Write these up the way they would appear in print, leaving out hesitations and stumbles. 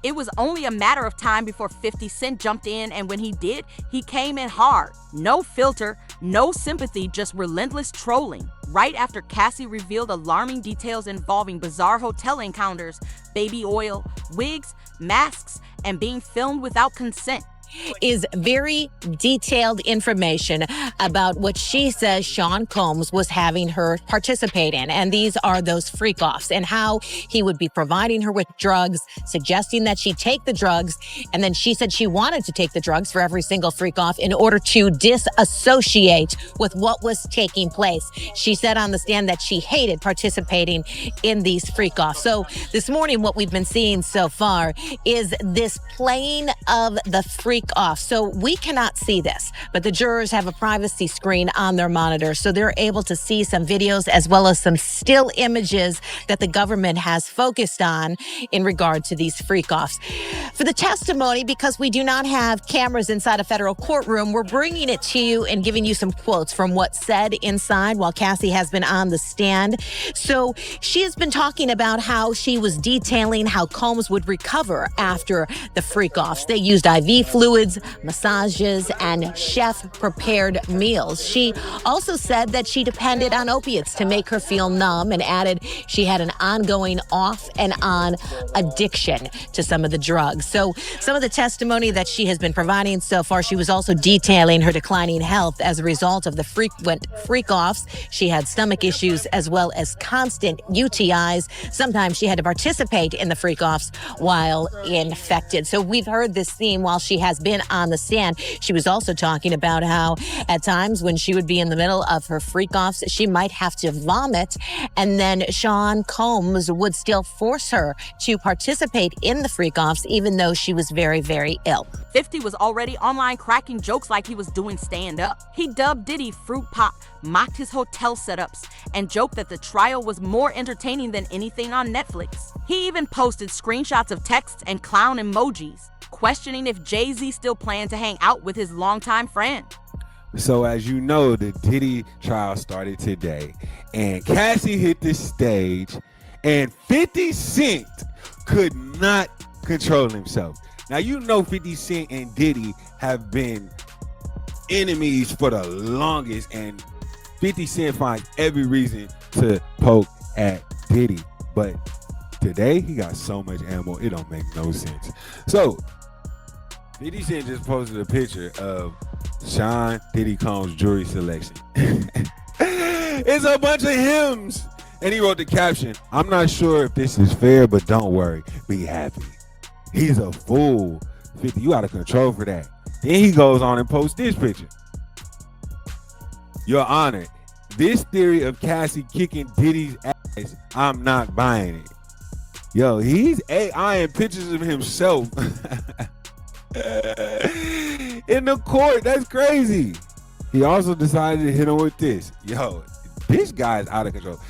It was only a matter of time before 50 Cent jumped in, and when he did, he came in hard. No filter, no sympathy, just relentless trolling. Right after Cassie revealed alarming details involving bizarre hotel encounters, baby oil, wigs, masks, and being filmed without consent. Is very detailed information about what she says Sean Combs was having her participate in. And these are those freak-offs and how he would be providing her with drugs, suggesting that she take the drugs. And then she said she wanted to take the drugs for every single freak-off in order to disassociate with what was taking place. She said on the stand that she hated participating in these freak-offs. So this morning, what we've been seeing so far is this playing of the freak off. So we cannot see this, but the jurors have a privacy screen on their monitor, so they're able to see some videos as well as some still images that the government has focused on in regard to these freak-offs. For the testimony, because we do not have cameras inside a federal courtroom, we're bringing it to you and giving you some quotes from what's said inside while Cassie has been on the stand. So she has been talking about how she was detailing how Combs would recover after the freak-offs. They used IV fluids, massages, and chef-prepared meals. She also said that she depended on opiates to make her feel numb and added she had an ongoing off and on addiction to some of the drugs. So some of the testimony that she has been providing so far, she was also detailing her declining health as a result of the frequent freak-offs. She had stomach issues as well as constant UTIs. Sometimes she had to participate in the freak-offs while infected. So we've heard this theme while she has been on the stand. She was also talking about how at times when she would be in the middle of her freak-offs, she might have to vomit, and then Sean Combs would still force her to participate in the freak-offs even though she was very, very ill. 50 was already online cracking jokes like he was doing stand-up. He dubbed Diddy Fruit Pop, mocked his hotel setups, and joked that the trial was more entertaining than anything on Netflix. He even posted screenshots of texts and clown emojis, questioning if Jay-Z still planned to hang out with his longtime friend. So as you know, the Diddy trial started today, and Cassie hit the stage, and 50 Cent could not control himself. Now, you know 50 Cent and Diddy have been enemies for the longest, and 50 Cent finds every reason to poke at Diddy. But today, he got so much ammo, it don't make no sense. So 50 Cent just posted a picture of Sean Diddy Combs' jury selection. It's a bunch of hymns. And he wrote the caption, "I'm not sure if this is fair, but don't worry, be happy." He's a fool. 50, you out of control for that. Then he goes on and posts this picture. "Your Honor, this theory of Cassie kicking Diddy's ass, I'm not buying it." Yo, he's AIing pictures of himself in the court. That's crazy. He also decided to hit him with this. Yo, this guy's out of control.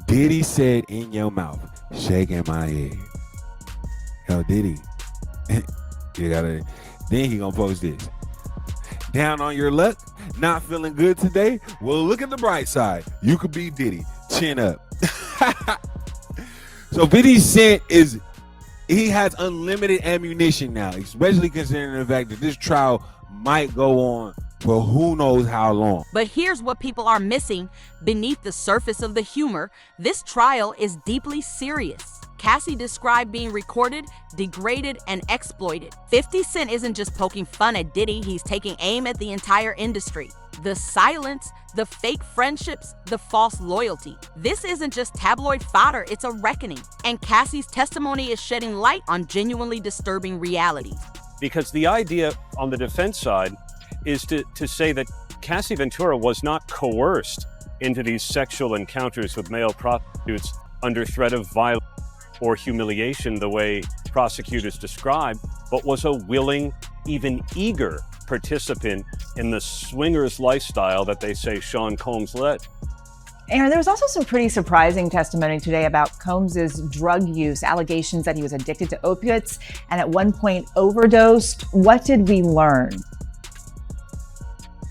"Diddy said in your mouth, shaking my head." Yo, Diddy. You gotta. Then he gonna post this. "Down on your luck? Not feeling good today? Well, look at the bright side. You could be Diddy. Chin up." So 50 Cent he has unlimited ammunition now, especially considering the fact that this trial might go on for who knows how long. But here's what people are missing beneath the surface of the humor. This trial is deeply serious. Cassie described being recorded, degraded, and exploited. 50 Cent isn't just poking fun at Diddy, he's taking aim at the entire industry. The silence, the fake friendships, the false loyalty. This isn't just tabloid fodder, it's a reckoning. And Cassie's testimony is shedding light on genuinely disturbing realities. Because the idea on the defense side is to say that Cassie Ventura was not coerced into these sexual encounters with male prostitutes under threat of violence or humiliation the way prosecutors describe, but was a willing, even eager participant in the swingers lifestyle that they say Sean Combs led. Aaron, there was also some pretty surprising testimony today about Combs's drug use, allegations that he was addicted to opiates and at one point overdosed. What did we learn?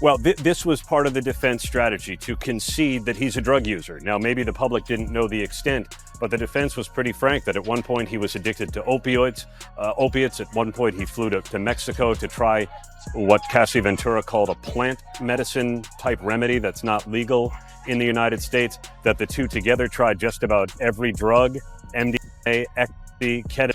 Well, this was part of the defense strategy, to concede that he's a drug user. Now, maybe the public didn't know the extent but the defense was pretty frank that at one point he was addicted to opiates. At one point he flew to Mexico to try what Cassie Ventura called a plant medicine type remedy that's not legal in the United States, that the two together tried just about every drug, MDMA, ecstasy, ketamine,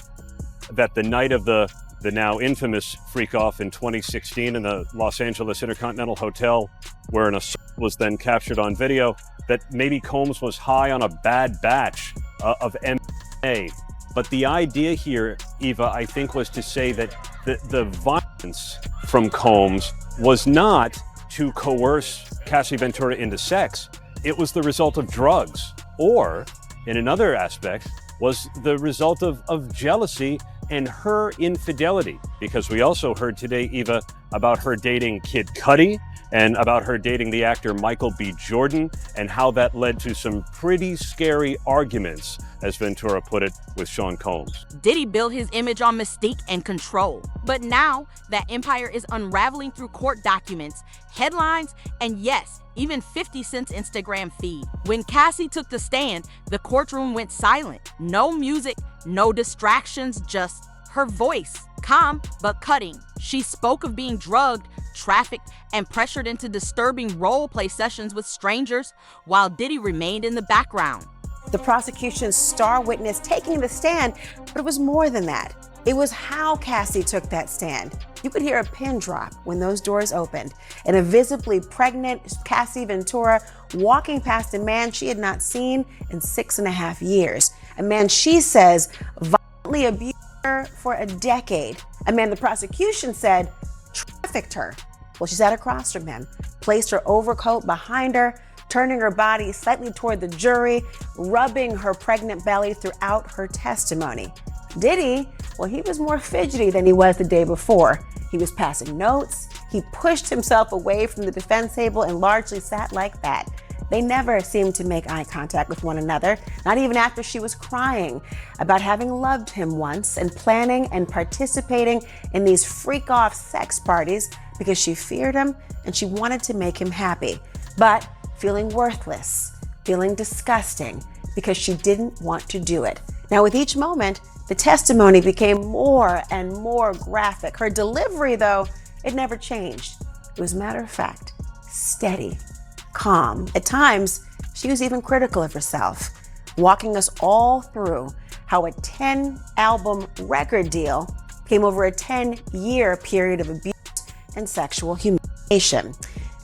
that the night of the now infamous freak-off in 2016 in the Los Angeles Intercontinental Hotel, where an assault was then captured on video, that maybe Combs was high on a bad batch of MDMA. But the idea here, Eva, I think, was to say that the violence from Combs was not to coerce Cassie Ventura into sex. It was the result of drugs, or, in another aspect, was the result of jealousy and her infidelity. Because we also heard today, Eva, about her dating Kid Cudi and about her dating the actor Michael B. Jordan, and how that led to some pretty scary arguments, as Ventura put it, with Sean Combs. Diddy built his image on mystique and control. But now that empire is unraveling through court documents, headlines, and yes, even 50 Cent's Instagram feed. When Cassie took the stand, the courtroom went silent. No music, no distractions, just her voice. Calm, but cutting. She spoke of being drugged, trafficked, and pressured into disturbing role-play sessions with strangers, while Diddy remained in the background. The prosecution's star witness taking the stand, but it was more than that. It was how Cassie took that stand. You could hear a pin drop when those doors opened, and a visibly pregnant Cassie Ventura walking past a man she had not seen in 6.5 years. A man she says violently abused her for a decade. A man the prosecution said trafficked her. Well, she sat across from him, placed her overcoat behind her, turning her body slightly toward the jury, rubbing her pregnant belly throughout her testimony. Diddy, well, he was more fidgety than he was the day before. He was passing notes. He pushed himself away from the defense table and largely sat like that. They never seemed to make eye contact with one another, not even after she was crying about having loved him once and planning and participating in these freak-off sex parties because she feared him and she wanted to make him happy, but feeling worthless, feeling disgusting because she didn't want to do it. Now, with each moment, the testimony became more and more graphic. Her delivery, though, it never changed. It was matter of fact, steady, calm. At times, she was even critical of herself, walking us all through how a 10-album record deal came over a 10-year period of abuse and sexual humiliation.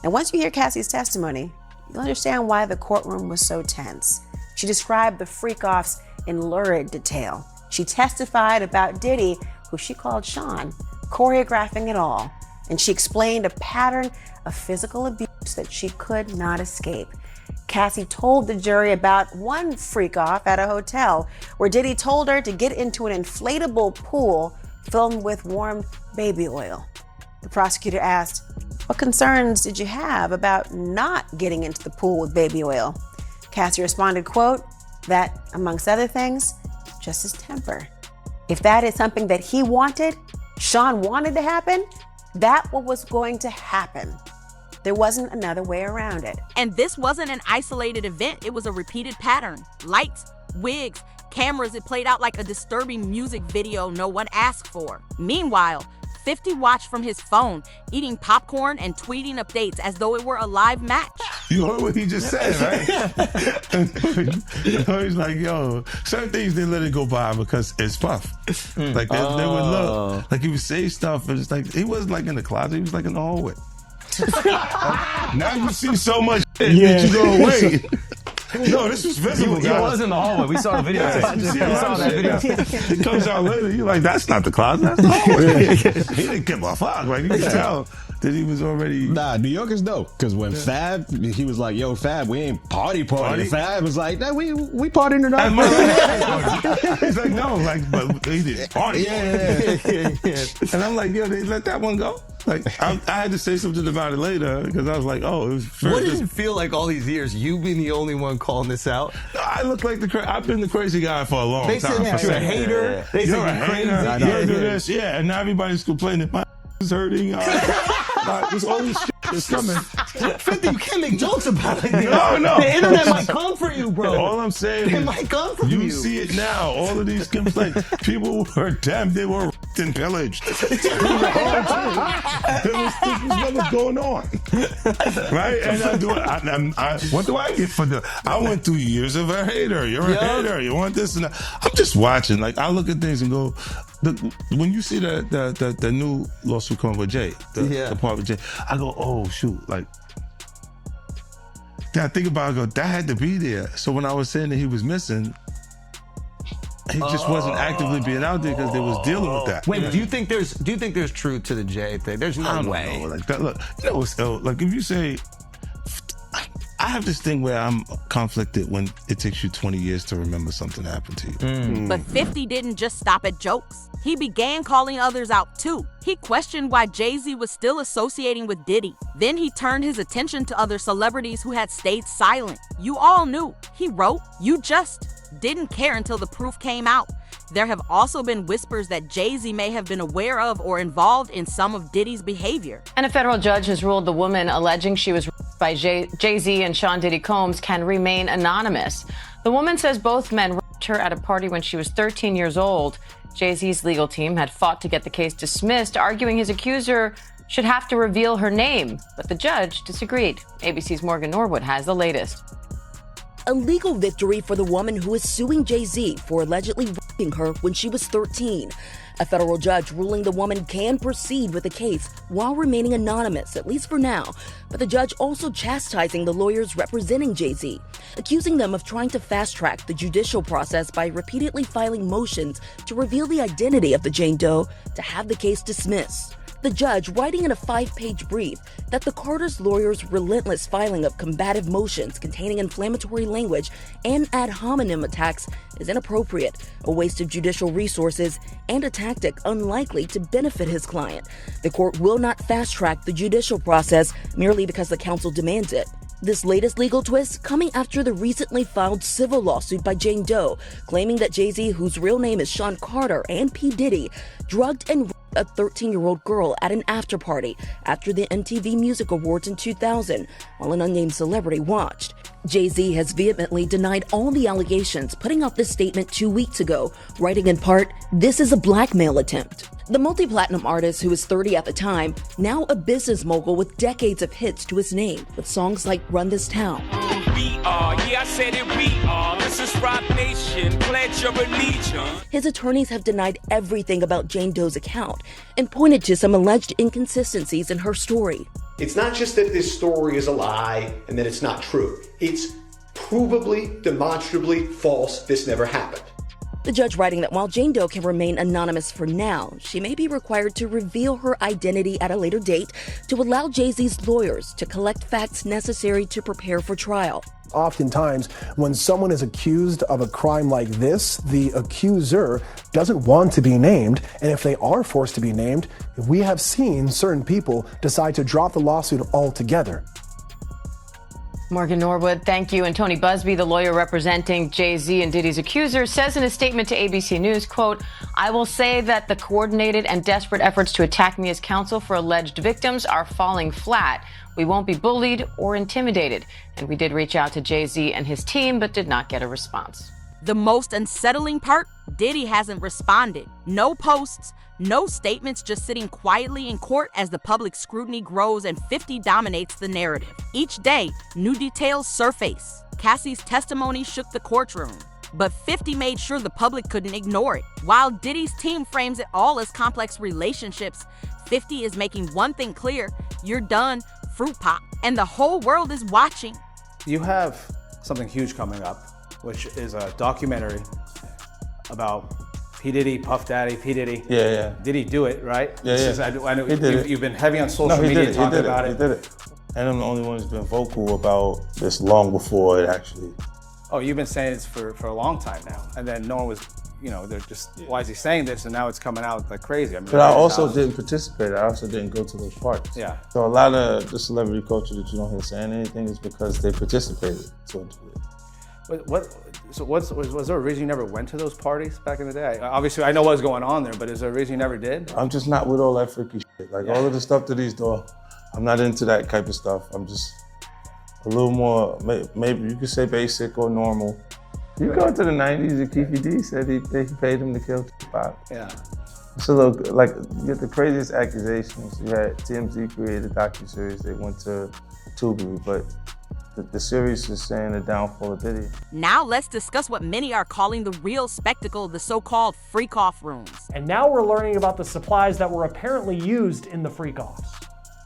And once you hear Cassie's testimony, you'll understand why the courtroom was so tense. She described the freak-offs in lurid detail. She testified about Diddy, who she called Sean, choreographing it all. And she explained a pattern of physical abuse that she could not escape. Cassie told the jury about one freak-off at a hotel where Diddy told her to get into an inflatable pool filled with warm baby oil. The prosecutor asked, "What concerns did you have about not getting into the pool with baby oil?" Cassie responded, quote, that, amongst other things, just his temper. If that is something that he wanted, Sean wanted to happen, that was going to happen. There wasn't another way around it. And this wasn't an isolated event, it was a repeated pattern. Lights, wigs, cameras, it played out like a disturbing music video no one asked for. Meanwhile, 50 watched from his phone, eating popcorn and tweeting updates as though it were a live match. You heard what he just said, right? He's like, yo, certain things they let it go by because it's Puff. Like they would look, like he would say stuff, and it's like he wasn't like in the closet, he was like in the hallway. Now you see so much shit that you go, wait. No, this was visible, He was in the hallway. We saw the video. We saw that video. It comes out later. You're like, that's not the closet. That's the hallway. He didn't give a fuck. Like, you could tell that he was already. Nah, New York is dope. Because when Fab, he was like, yo, Fab, we ain't party. Fab was like, nah, we partying tonight. He's like, no, like, but he did party. Yeah. And I'm like, yo, they let that one go? Like, I had to say something about it later because I was like, oh, it was first. What does it feel like all these years, you being the only one calling this out? No, I look like I've been the crazy guy for a long time. They said you're a hater. They said you're crazy. You do this, yeah. And now everybody's complaining. My is hurting. Like, this all this shit. It's coming. 50, you can't make jokes about it. No. The internet might come for you, bro. All I'm saying It is, might come from you. you see it now. All of these complaints. People were damn, they were raped and pillaged. This was never going on. Right? And what do I get for I went through years of a hater. You're a hater. You want this and that. I'm just watching. Like, I look at things and go, when you see the new lawsuit coming with Jay, the part with Jay, I go, oh, shoot. Like, then I think about it, I go, that had to be there. So when I was saying that he was missing, he just wasn't actively being out there because they was dealing with that. Wait, do you think there's truth to the Jay thing? There's no way. Know. Like that, look, you know what's ill? Like if you say, I have this thing where I'm conflicted when it takes you 20 years to remember something that happened to you. But 50 didn't just stop at jokes. He began calling others out too. He questioned why Jay-Z was still associating with Diddy. Then he turned his attention to other celebrities who had stayed silent. You all knew. He wrote, you just didn't care until the proof came out. There have also been whispers that Jay-Z may have been aware of or involved in some of Diddy's behavior. And a federal judge has ruled the woman alleging she was raped by Jay-Z and Sean Diddy Combs can remain anonymous. The woman says both men raped her at a party when she was 13 years old. Jay-Z's legal team had fought to get the case dismissed, arguing his accuser should have to reveal her name. But the judge disagreed. ABC's Morgan Norwood has the latest. A legal victory for the woman who is suing Jay-Z for allegedly raping her when she was 13. A federal judge ruling the woman can proceed with the case while remaining anonymous, at least for now. But the judge also chastising the lawyers representing Jay-Z, accusing them of trying to fast-track the judicial process by repeatedly filing motions to reveal the identity of the Jane Doe to have the case dismissed. The judge writing in a 5-page brief that the Carter's lawyers' relentless filing of combative motions containing inflammatory language and ad hominem attacks is inappropriate, a waste of judicial resources, and a tactic unlikely to benefit his client. The court will not fast-track the judicial process merely because the counsel demands it. This latest legal twist coming after the recently filed civil lawsuit by Jane Doe, claiming that Jay-Z, whose real name is Sean Carter, and P. Diddy, drugged and raped a 13-year-old girl at an after-party after the MTV Music Awards in 2000, while an unnamed celebrity watched. Jay-Z has vehemently denied all the allegations, putting out this statement 2 weeks ago, writing in part, "This is a blackmail attempt." The multi-platinum artist, who was 30 at the time, now a business mogul with decades of hits to his name, with songs like Run This Town. We are, yeah, I said it, we are. This is Rock Nation, pledge your allegiance. His attorneys have denied everything about Jane Doe's account and pointed to some alleged inconsistencies in her story. It's not just that this story is a lie and that it's not true. It's provably, demonstrably false. This never happened. The judge writing that while Jane Doe can remain anonymous for now, she may be required to reveal her identity at a later date to allow Jay-Z's lawyers to collect facts necessary to prepare for trial. Oftentimes, when someone is accused of a crime like this, the accuser doesn't want to be named, and if they are forced to be named, we have seen certain people decide to drop the lawsuit altogether. Morgan Norwood, thank you. And Tony Busby, the lawyer representing Jay-Z and Diddy's accuser, says in a statement to ABC News, quote, "I will say that the coordinated and desperate efforts to attack me as counsel for alleged victims are falling flat. We won't be bullied or intimidated." And we did reach out to Jay-Z and his team, but did not get a response. The most unsettling part, Diddy hasn't responded. No posts, no statements, just sitting quietly in court as the public scrutiny grows and 50 dominates the narrative. Each day, new details surface. Cassie's testimony shook the courtroom, but 50 made sure the public couldn't ignore it. While Diddy's team frames it all as complex relationships, 50 is making one thing clear: you're done, fruit pop, and the whole world is watching. You have something huge coming up, which is a documentary about P. Diddy, Puff Daddy, P. Diddy. Yeah. Did he do it, right? Yeah. I know you've been heavy on social media talking about it. He did it. And I'm the only one who's been vocal about this long before it actually. Oh, you've been saying this for a long time now. And then no one was, they're just, why is he saying this? And now it's coming out like crazy. I mean, but I also didn't participate. I also didn't go to those parties. Yeah. So a lot of the celebrity culture that you don't hear saying anything is because they participated to it. Was there a reason you never went to those parties back in the day? Obviously, I know what was going on there, but is there a reason you never did? I'm just not with all that freaky shit. Like all of the stuff that he's doing, I'm not into that type of stuff. I'm just a little more, maybe you could say basic or normal. You go to the 90s and Keefe D said he paid him to kill Tupac. Yeah. So look, like, you get the craziest accusations. You had TMZ created a docuseries. They went to Tubi, but the series is saying the downfall of Diddy. Now let's discuss what many are calling the real spectacle of the so-called freak-off rooms. And now we're learning about the supplies that were apparently used in the freak-offs.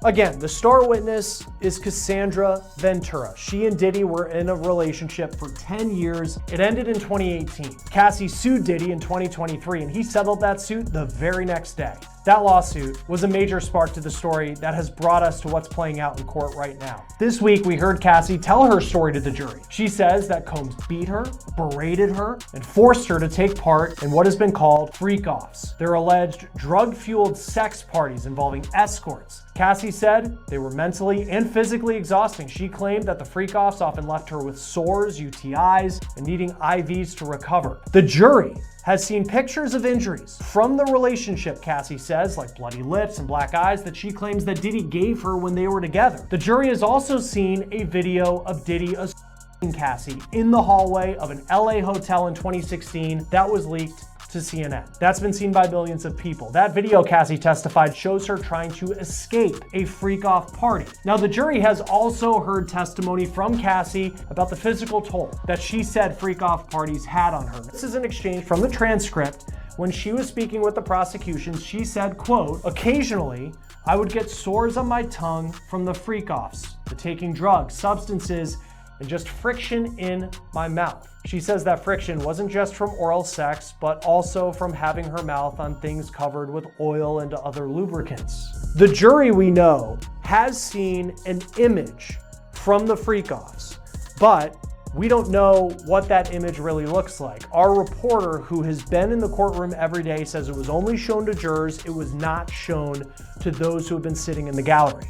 Again, the star witness is Cassandra Ventura. She and Diddy were in a relationship for 10 years. It ended in 2018. Cassie sued Diddy in 2023, and he settled that suit the very next day. That lawsuit was a major spark to the story that has brought us to what's playing out in court right now. This week, we heard Cassie tell her story to the jury. She says that Combs beat her, berated her, and forced her to take part in what has been called freak-offs. They're alleged drug-fueled sex parties involving escorts. Cassie said they were mentally and physically exhausting. She claimed that the freak-offs often left her with sores, UTIs, and needing IVs to recover. The jury has seen pictures of injuries from the relationship, Cassie says, like bloody lips and black eyes that she claims that Diddy gave her when they were together. The jury has also seen a video of Diddy assaulting Cassie in the hallway of an LA hotel in 2016 that was leaked to CNN. That's been seen by millions of people. That video, Cassie testified, shows her trying to escape a freak-off party. Now, the jury has also heard testimony from Cassie about the physical toll that she said freak-off parties had on her. This is an exchange from the transcript. When she was speaking with the prosecution, she said, quote, "Occasionally, I would get sores on my tongue from the freak-offs, the taking drugs, substances, and just friction in my mouth." She says that friction wasn't just from oral sex, but also from having her mouth on things covered with oil and other lubricants. The jury, we know, has seen an image from the freak-offs, but we don't know what that image really looks like. Our reporter, who has been in the courtroom every day, says it was only shown to jurors. It was not shown to those who have been sitting in the gallery.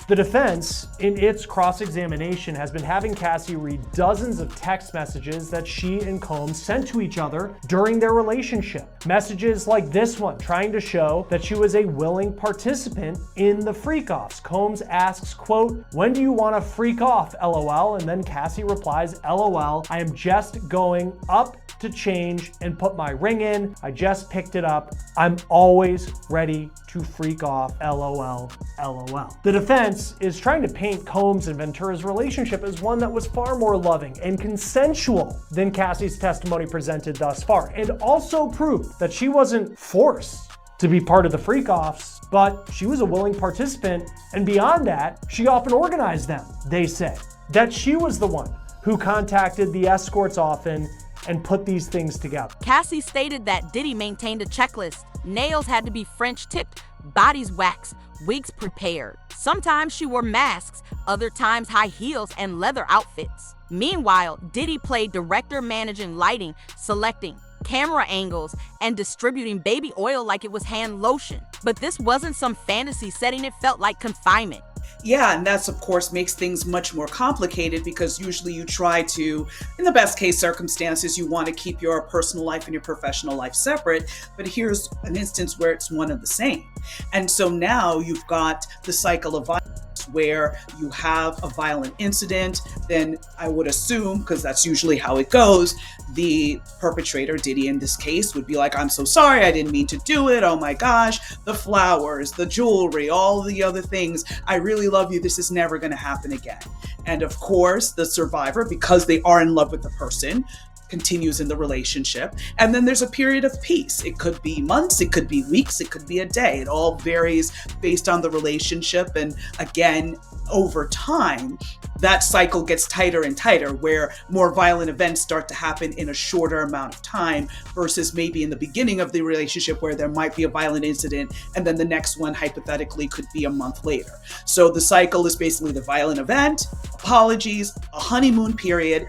The defense, in its cross-examination, has been having Cassie read dozens of text messages that she and Combs sent to each other during their relationship. Messages like this one, trying to show that she was a willing participant in the freak-offs. Combs asks, quote, "When do you want to freak off, LOL?" And then Cassie replies, "LOL, I am just going up to change and put my ring in. I just picked it up. I'm always ready to freak off, LOL, LOL." The defense is trying to paint Combs and Ventura's relationship as one that was far more loving and consensual than Cassie's testimony presented thus far, and also prove that she wasn't forced to be part of the freak-offs, but she was a willing participant, and beyond that, she often organized them, they say. That she was the one who contacted the escorts often and put these things together. Cassie stated that Diddy maintained a checklist. Nails had to be French tipped, bodies waxed, wigs prepared. Sometimes she wore masks, other times high heels and leather outfits. Meanwhile, Diddy played director, managing lighting, selecting camera angles, and distributing baby oil like it was hand lotion. But this wasn't some fantasy setting, it felt like confinement. Yeah, and that's, of course, makes things much more complicated because usually you try to, in the best case circumstances, you want to keep your personal life and your professional life separate. But here's an instance where it's one and the same. And so now you've got the cycle of violence where you have a violent incident, then I would assume, because that's usually how it goes, the perpetrator, Diddy in this case, would be like, "I'm so sorry, I didn't mean to do it. Oh my gosh, the flowers, the jewelry, all the other things. I really love you. This is never going to happen again." And of course, the survivor, because they are in love with the person, continues in the relationship. And then there's a period of peace. It could be months, it could be weeks, it could be a day. It all varies based on the relationship. And again, over time, that cycle gets tighter and tighter, where more violent events start to happen in a shorter amount of time versus maybe in the beginning of the relationship where there might be a violent incident and then the next one hypothetically could be a month later. So the cycle is basically the violent event, apologies, a honeymoon period,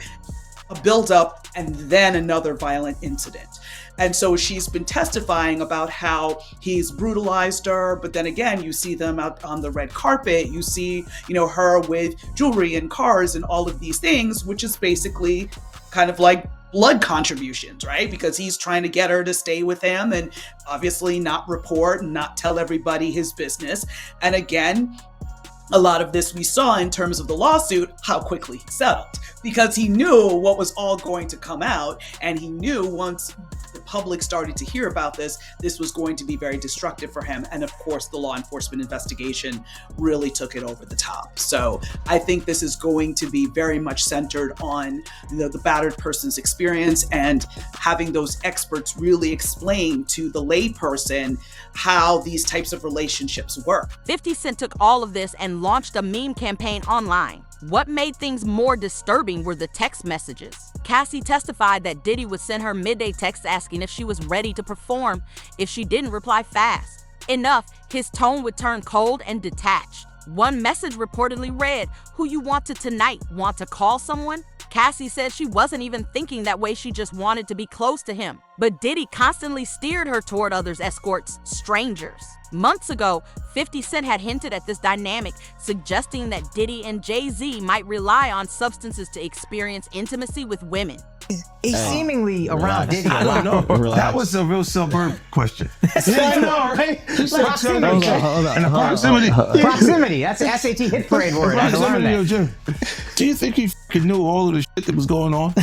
a build-up, and then another violent incident. And so she's been testifying about how he's brutalized her, but then again, you see them out on the red carpet, you see, her with jewelry and cars and all of these things, which is basically kind of like blood contributions, right? Because he's trying to get her to stay with him and obviously not report and not tell everybody his business. And again, a lot of this we saw in terms of the lawsuit, how quickly he settled, because he knew what was all going to come out, and he knew once the public started to hear about this was going to be very destructive for him. And of course, the law enforcement investigation really took it over the top. So I think this is going to be very much centered on the battered person's experience and having those experts really explain to the layperson how these types of relationships work. 50 Cent took all of this and launched a meme campaign online. What made things more disturbing were the text messages. Cassie testified that Diddy would send her midday texts asking if she was ready to perform if she didn't reply fast. Enough, his tone would turn cold and detached. One message reportedly read, "Who you wanted tonight? Want to call someone?" Cassie said she wasn't even thinking that way, she just wanted to be close to him. But Diddy constantly steered her toward others escorts, strangers. Months ago, 50 Cent had hinted at this dynamic, suggesting that Diddy and Jay-Z might rely on substances to experience intimacy with women. He's seemingly around Diddy. I don't know. That was a real suburb question. Yeah, I know, right? Proximity. And the proximity. Proximity. That's an SAT hit parade word. I learned that. Do you think he knew all of the shit that was going on?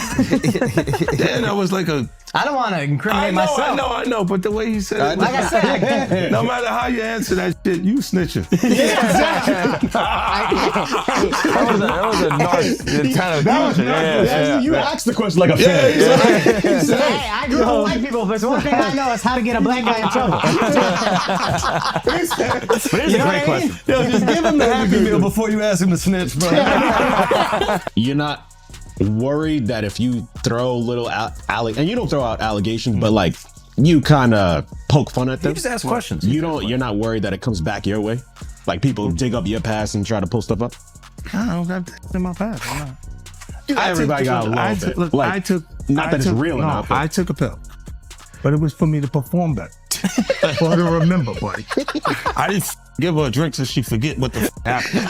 Then I was like I don't want to incriminate myself. I know, but the way he said it. Like I said. No matter how you answer that shit, you snitching. Yeah, exactly. That was a nice kind of question. Yeah. You asked the question like a fan. Hey, I grew up with white people, but the one thing I know is how to get a black guy in trouble. But it's a great question. Yo, just give him the Happy Meal before you ask him to snitch, bro. You're not worried that if you throw little and you don't throw out allegations, but like you kind of poke fun at them. You just ask questions. You're not worried that it comes back your way? Like people dig up your past and try to pull stuff up? I don't got that in my past. Everybody got a little bit. Look, like, not that it's real enough. I took a pill, but it was for me to perform better. For her to remember, buddy. I didn't give her a drink so she forget what the happened.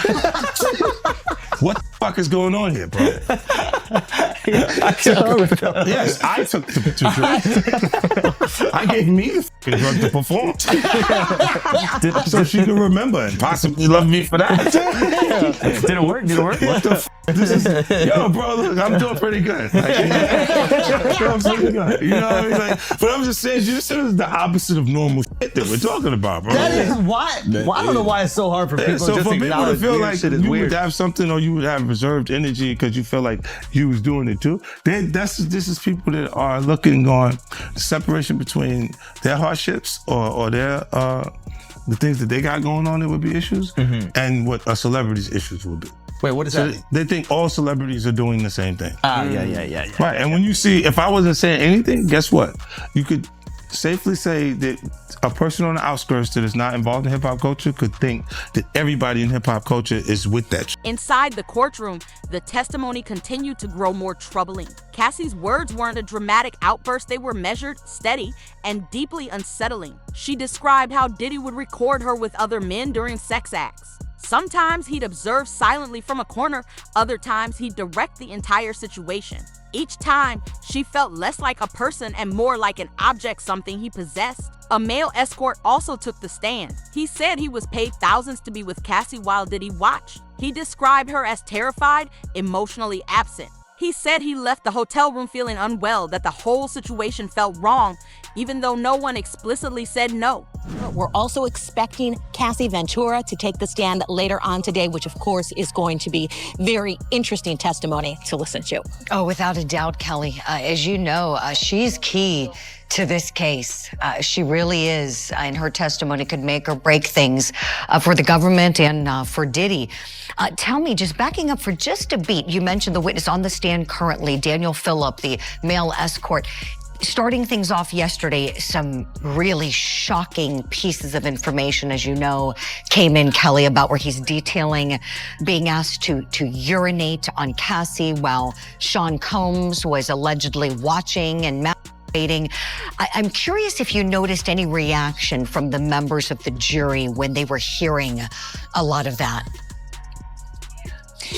What the fuck is going on here, bro? Yes, I took the drink. I gave me the fucking drug to perform. So she could remember and possibly love me for that. Did it work? What the fuck? Yo, bro, look, I'm doing pretty good. Like, I'm pretty good. You know what I mean? Like, but I'm just saying, this is the opposite of normal shit that we're talking about, bro. That is why. Well, I don't know why it's so hard for people so just for to people to feel weird like shit is you weird. would have something or you would have reserved energy because you feel like you was doing it too, then this is people that are looking on the separation between their hardships or their the things that they got going on that would be issues and what a celebrity's issues would be. Wait, what is that? They think all celebrities are doing the same thing. Yeah. Right, and when you see, if I wasn't saying anything, guess what? You could safely say that a person on the outskirts that is not involved in hip-hop culture could think that everybody in hip-hop culture is with that. Inside the courtroom, the testimony continued to grow more troubling. Cassie's words weren't a dramatic outburst, they were measured, steady, and deeply unsettling. She described how Diddy would record her with other men during sex acts. Sometimes he'd observe silently from a corner, other times he'd direct the entire situation. Each time, she felt less like a person and more like an object, something he possessed. A male escort also took the stand. He said he was paid thousands to be with Cassie while Diddy watched. He described her as terrified, emotionally absent. He said he left the hotel room feeling unwell, that the whole situation felt wrong, even though no one explicitly said no. We're also expecting Cassie Ventura to take the stand later on today, which of course is going to be very interesting testimony to listen to. Oh, without a doubt, Kelly. As you know, she's key to this case. She really is, and her testimony could make or break things for the government and for Diddy. Tell me, just backing up for just a beat, you mentioned the witness on the stand currently, Daniel Phillip, the male escort. Starting things off yesterday, some really shocking pieces of information, as you know, came in, Kelly, about where he's detailing being asked to urinate on Cassie while Sean Combs was allegedly watching and masturbating. I'm curious if you noticed any reaction from the members of the jury when they were hearing a lot of that.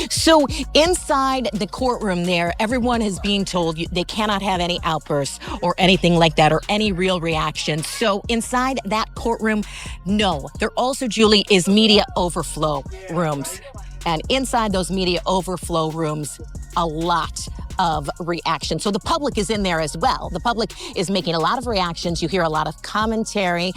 So inside the courtroom there, everyone is being told they cannot have any outbursts or anything like that or any real reaction. So inside that courtroom, no. There also, Julie, is media overflow rooms. And inside those media overflow rooms, a lot of reaction. So the public is in there as well. The public is making a lot of reactions. You hear a lot of commentary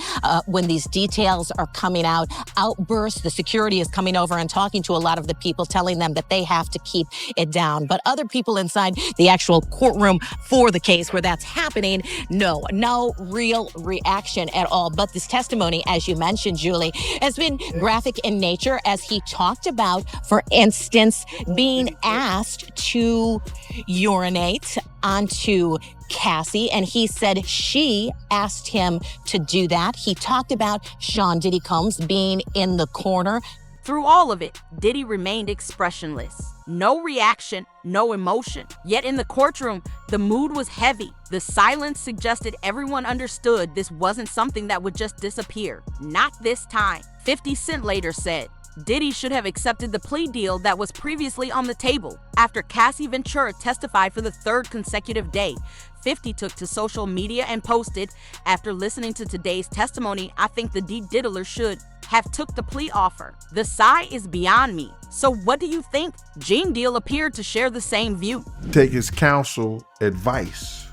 when these details are coming out. Outbursts, the security is coming over and talking to a lot of the people, telling them that they have to keep it down. But other people inside the actual courtroom for the case where that's happening, no real reaction at all. But this testimony, as you mentioned, Julie, has been graphic in nature as he talked about, for instance, being asked to urinate onto Cassie, and he said she asked him to do that. He talked about Sean Diddy Combs being in the corner. Through all of it, Diddy remained expressionless. No reaction, no emotion. Yet in the courtroom, the mood was heavy. The silence suggested everyone understood this wasn't something that would just disappear. Not this time. 50 Cent later said, Diddy should have accepted the plea deal that was previously on the table. After Cassie Ventura testified for the third consecutive day, 50 took to social media and posted, after listening to today's testimony, I think the D-diddler should have took the plea offer. The sigh is beyond me. So what do you think? Gene Deal appeared to share the same view. Take his counsel advice.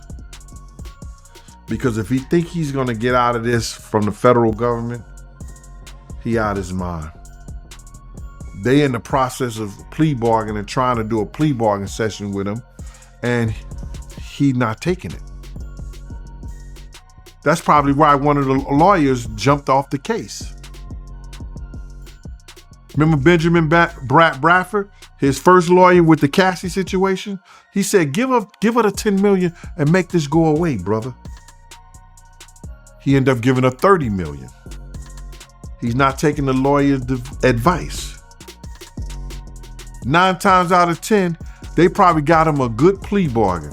Because if he think he's gonna get out of this from the federal government, he out his mind. They in the process of plea bargaining, trying to do a plea bargain session with him, and he not taking it. That's probably why one of the lawyers jumped off the case. Remember Benjamin Bradford, his first lawyer with the Cassie situation? He said, give her the 10 million and make this go away, brother. He ended up giving her 30 million. He's not taking the lawyer's advice. 9 times out of 10, they probably got him a good plea bargain.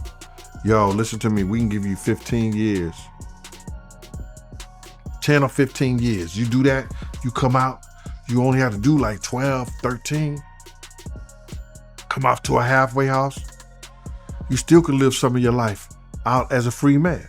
Yo, listen to me, we can give you 15 years. 10 or 15 years. You do that, you come out, you only have to do like 12, 13. Come out to a halfway house. You still can live some of your life out as a free man.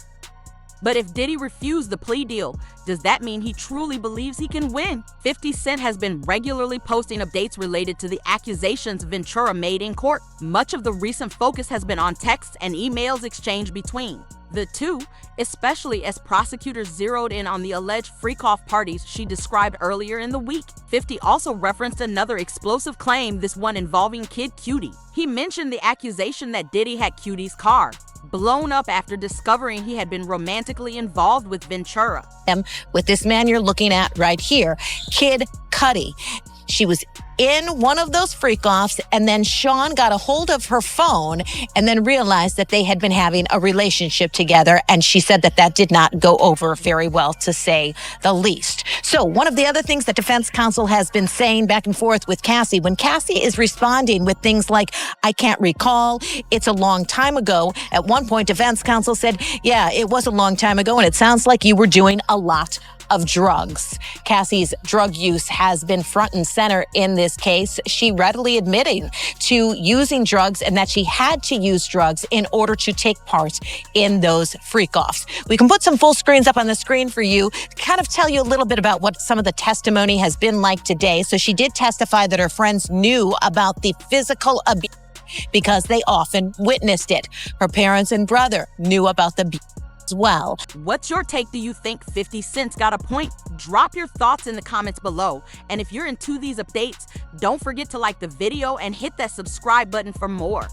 But if Diddy refused the plea deal, does that mean he truly believes he can win? 50 Cent has been regularly posting updates related to the accusations Ventura made in court. Much of the recent focus has been on texts and emails exchanged between the two, especially as prosecutors zeroed in on the alleged freak-off parties she described earlier in the week. 50 also referenced another explosive claim, this one involving Kid Cutie. He mentioned the accusation that Diddy had Cutie's car blown up after discovering he had been romantically involved with Ventura. With this man you're looking at right here, Kid Cudi. She was in one of those freak-offs, and then Sean got a hold of her phone and then realized that they had been having a relationship together, and she said that that did not go over very well, to say the least. So one of the other things that defense counsel has been saying back and forth with Cassie, when Cassie is responding with things like, I can't recall, it's a long time ago. At one point, defense counsel said, yeah, it was a long time ago, and it sounds like you were doing a lot of drugs. Cassie's drug use has been front and center in this case. She readily admitting to using drugs and that she had to use drugs in order to take part in those freak-offs. We can put some full screens up on the screen for you to kind of tell you a little bit about what some of the testimony has been like today. So she did testify that her friends knew about the physical abuse because they often witnessed it. Her parents and brother knew about the abuse as well. What's your take? Do you think 50 Cent's got a point? Drop your thoughts in the comments below. And if you're into these updates, don't forget to like the video and hit that subscribe button for more.